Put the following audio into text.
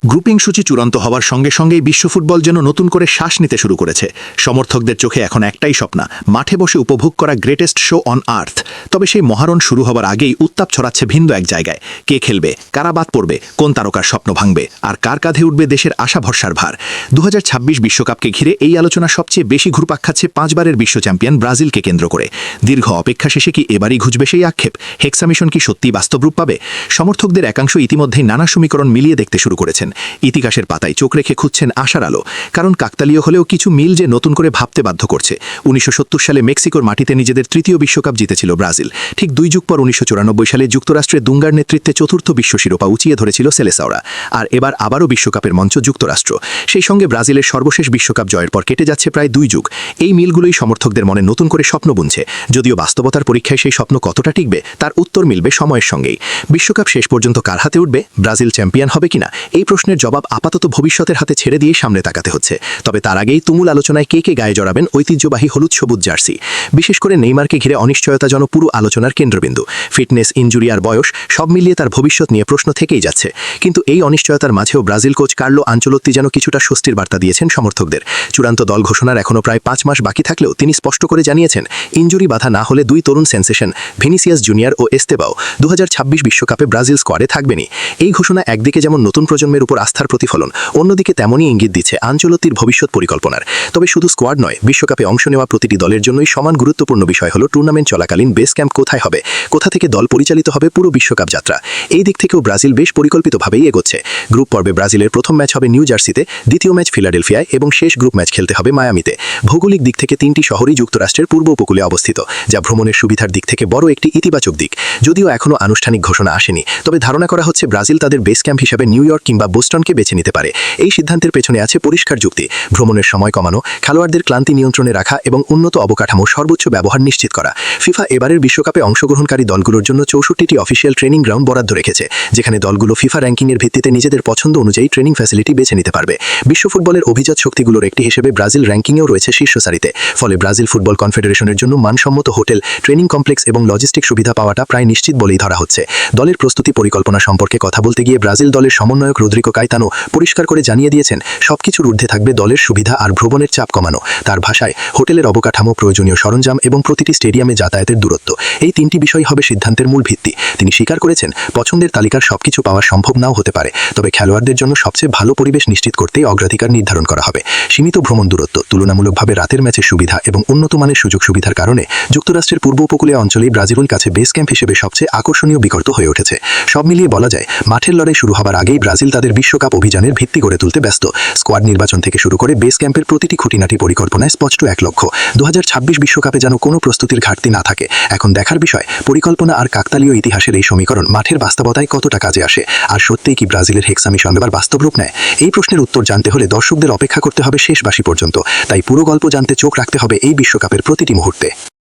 Grouping সূচি চূড়ান্ত হওয়ার সঙ্গে সঙ্গেই বিশ্ব ফুটবল যেন নতুন করে শ্বাস নিতে শুরু করেছে। সমর্থকদের চোখে এখন একটাই স্বপ্ন, মাঠে বসে উপভোগ করা গ্রেটেস্ট শো অন আর্থ। তবে সেই মহারণ শুরু হওয়ার আগেই উত্তাপ ছড়াচ্ছে ভিন্ন এক জায়গায়। কে খেলবে, কারা বাদ পড়বে, কোন তারকার স্বপ্ন ভাঙবে, আর কার কাঁধে উঠবে দেশের আশা ভরসার ভার। 2026 বিশ্বকাপকে ঘিরে এই আলোচনা সবচেয়ে বেশি ঘুরপাক খাচ্ছে 5 বারের বিশ্ব চ্যাম্পিয়ন ব্রাজিলকে কেন্দ্র করে। দীর্ঘ অপেক্ষা শেষে কি এবারই ঘুচবে সেই আক্ষেপ? হেক্সা মিশন কি সত্যি বাস্তব রূপ পাবে? সমর্থকদের একাংশ ইতিমধ্যেই নানা সমীকরণ মিলিয়ে দেখতে শুরু করেছেন। ইতিহাসের পাতায় চোখ রেখে খুঁজছেন আশার আলো, কারণ কাকতালীয় হলেও কিছু মিল যে নতুন করে ভাবতে বাধ্য করছে। 1970 সালে মেক্সিকোর মাটিতে নিজেদের তৃতীয় বিশ্বকাপ জিতেছিল ব্রাজিল। ঠিক 2 যুগ পর 1994 সালে যুক্তরাষ্ট্রের দুঙ্গার নেতৃত্বে চতুর্থ বিশ্ব শিরোপা উঁচিয়ে ধরেছিল সেলেসাওরা। আর এবার আবারও বিশ্বকাপের মঞ্চ যুক্তরাষ্ট্র। সেই সঙ্গে ব্রাজিলের সর্বশেষ বিশ্বকাপ জয়ের পর কেটে যাচ্ছে প্রায় 2 যুগ। এই মিলগুলোই সমর্থকদের মনে নতুন করে স্বপ্ন বুনছে। যদিও বাস্তবতার পরীক্ষায় সেই স্বপ্ন কতটা টিকবে তার উত্তর মিলবে সময়ের সঙ্গেই। বিশ্বকাপ শেষ পর্যন্ত কার হাতে উঠবে, ব্রাজিল চ্যাম্পিয়ন হবে কিনা, এই প্রশ্নের জবাব আপাতত ভবিষ্যতের হাতে ছেড়ে দিয়ে সামনে তাকাতে হচ্ছে। তবে তার আগেই তুমুল আলোচনায় কে কে গায়ে জড়াবেন ঐতিহ্যবাহী হলুদ সবুজ জার্সি। বিশেষ করে নেইমারকে ঘিরে অনিশ্চয়তা যেন পুরো আলোচনার কেন্দ্রবিন্দু। ফিটনেস, ইনজুরি আর বয়স সব মিলিয়ে তার ভবিষ্যৎ নিয়ে প্রশ্ন থেকেই যাচ্ছে। কিন্তু এই অনিশ্চয়তার মাঝেও ব্রাজিল কোচ কার্লো আনচেলোত্তি যেন কিছুটা স্বস্তির বার্তা দিয়েছেন সমর্থকদের। চূড়ান্ত দল ঘোষণার এখনও প্রায় 5 মাস বাকি থাকলেও তিনি স্পষ্ট করে জানিয়েছেন, ইনজুরি বাধা না হলে 2 তরুণ সেন্সেশন ভিনিসিয়াস জুনিয়র ও এস্তেবাও 2026 বিশ্বকাপে ব্রাজিল স্কোয়াডে থাকবেনই। এই ঘোষণা একদিকে যেমন নতুন প্রজন্মের উপর আস্থার প্রতিফলন, অন্যদিকে তেমনই ইঙ্গিত দিচ্ছে আনচেলোত্তির ভবিষ্যৎ পরিকল্পনার। তবে শুধু স্কোয়াড নয়, বিশ্বকাপে অংশ নেওয়া প্রতিটি দলের জন্যই সমান গুরুত্বপূর্ণ বিষয় হলো টুর্নামেন্ট চলাকালীন বেস ক্যাম্প কোথায় হবে, কোথা থেকে দল পরিচালিত হবে পুরো বিশ্বকাপ যাত্রা। এই দিক থেকেও ব্রাজিল বেশ পরিকল্পিতভাবেই এগোচ্ছে। গ্রুপ পর্বে ব্রাজিলের প্রথম ম্যাচ হবে নিউ জার্সিতে, দ্বিতীয় ম্যাচ ফিলাডেলফিয়ায় এবং শেষ গ্রুপ ম্যাচ খেলতে হবে মায়ামিতে। ভৌগোলিক দিক থেকে 3টি শহরই যুক্তরাষ্ট্রের পূর্ব উপকূলে অবস্থিত, যা ভ্রমণের সুবিধার দিক থেকে বড় একটি ইতিবাচক দিক। যদিও এখনও আনুষ্ঠানিক ঘোষণা আসেনি, তবে ধারণা করা হচ্ছে ব্রাজিল তাদের বেস ক্যাম্প হিসাবে নিউ ইয়র্ক কিংবা বোস্টনকে বেছে নিতে পারে। এই সিদ্ধান্তের পেছনে আছে পরিষ্কার যুক্তি: ভ্রমণের সময় কমানো, খেলোয়াড়দের ক্লান্তি নিয়ন্ত্রণে রাখা এবং উন্নত অবকাঠামো সর্বোচ্চ ব্যবহার নিশ্চিত করা। ফিফা এবারের বিশ্বকাপে অংশগ্রহণকারী দলগুলোর জন্য 64টি অফিসিয়াল ট্রেনিং গ্রাউন্ড বরাদ্দ রেখেছে, যেখানে দলগুলো ফিফা র্যাঙ্কিংয়ের ভিত্তিতে নিজেদের পছন্দ অনুযায়ী ট্রেনিং ফ্যাসিলিটি বেছে নিতে পারবে। বিশ্ব ফুটবলের অভিজাত শক্তিগুলোর একটি হিসেবে ব্রাজিল র্যাঙ্কিংয়েও রয়েছে শীর্ষ সারিতে। ফলে ব্রাজিল ফুটবল কনফেডারেশনের জন্য মানসম্মত হোটেল, ট্রেনিং কমপ্লেক্স এবং লজিস্টিক সুবিধা পাওয়াটা প্রায় নিশ্চিত বলেই ধরা হচ্ছে। দলের প্রস্তুতি পরিকল্পনা সম্পর্কে কথা বলতে গিয়ে ব্রাজিল দলের সমন্বয়ক রদ্রিগো কাইতানো পরিষ্কার করে জানিয়ে দিয়েছেন, সবকিছুর ঊর্ধ্বে থাকবে দলের সুবিধা আর ভ্রমণের চাপ কমানো। তার ভাষায়, হোটেলের অবকাঠামো, প্রয়োজনীয় সরঞ্জাম এবং প্রতিটি স্টেডিয়ামে যাতায়াতের দূরত্ব, এই 3টি বিষয় হবে সিদ্ধান্তের মূল ভিত্তি। তিনি স্বীকার করেছেন, পছন্দের তালিকার সবকিছু পাওয়া সম্ভব নাও হতে পারে, তবে খেলোয়াড়দের জন্য সবচেয়ে ভালো পরিবেশ নিশ্চিত করতেই অগ্রাধিকার নির্ধারণ করা হবে। সীমিত ভ্রমণ দূরত্ব, তুলনামূলকভাবে রাতের ম্যাচের সুবিধা এবং উন্নত মানের সুযোগ সুবিধার কারণে যুক্তরাষ্ট্রের পূর্ব উপকূলীয় অঞ্চলেই ব্রাজিলের কাছে বেস ক্যাম্প হিসেবে সবচেয়ে আকর্ষণীয় বিকল্প হয়ে উঠেছে। সব মিলিয়ে বলা যায়, মাঠের লড়াই শুরু হবার আগেই ব্রাজিল তাদের বিশ্বকাপ অভিযানের ভিত্তি গড়ে তুলতে ব্যস্ত। স্কোয়াড নির্বাচন থেকে শুরু করে বেস ক্যাম্পের প্রতিটি খুঁটিনাটি পরিকল্পনায় স্পষ্ট এক লক্ষ্য: 2026 বিশ্বকাপে যেন কোনো প্রস্তুতির ঘাটতি না থাকে। এখন দেখার বিষয়, পরিকল্পনা আর কাকতালীয় ইতিহাসের এই সমীকরণ মাঠের বাস্তবতায় কতটা কাজে আসে। আর সত্যিই কি ব্রাজিলের হেক্সা মিশন এবার বাস্তব রূপ নেয়? এই প্রশ্নের উত্তর জানতে হলে দর্শকদের অপেক্ষা করতে হবে শেষ বাঁশি পর্যন্ত। তাই পুরো গল্প জানতে চোখ রাখতে হবে এই বিশ্বকাপের প্রতিটি মুহূর্তে।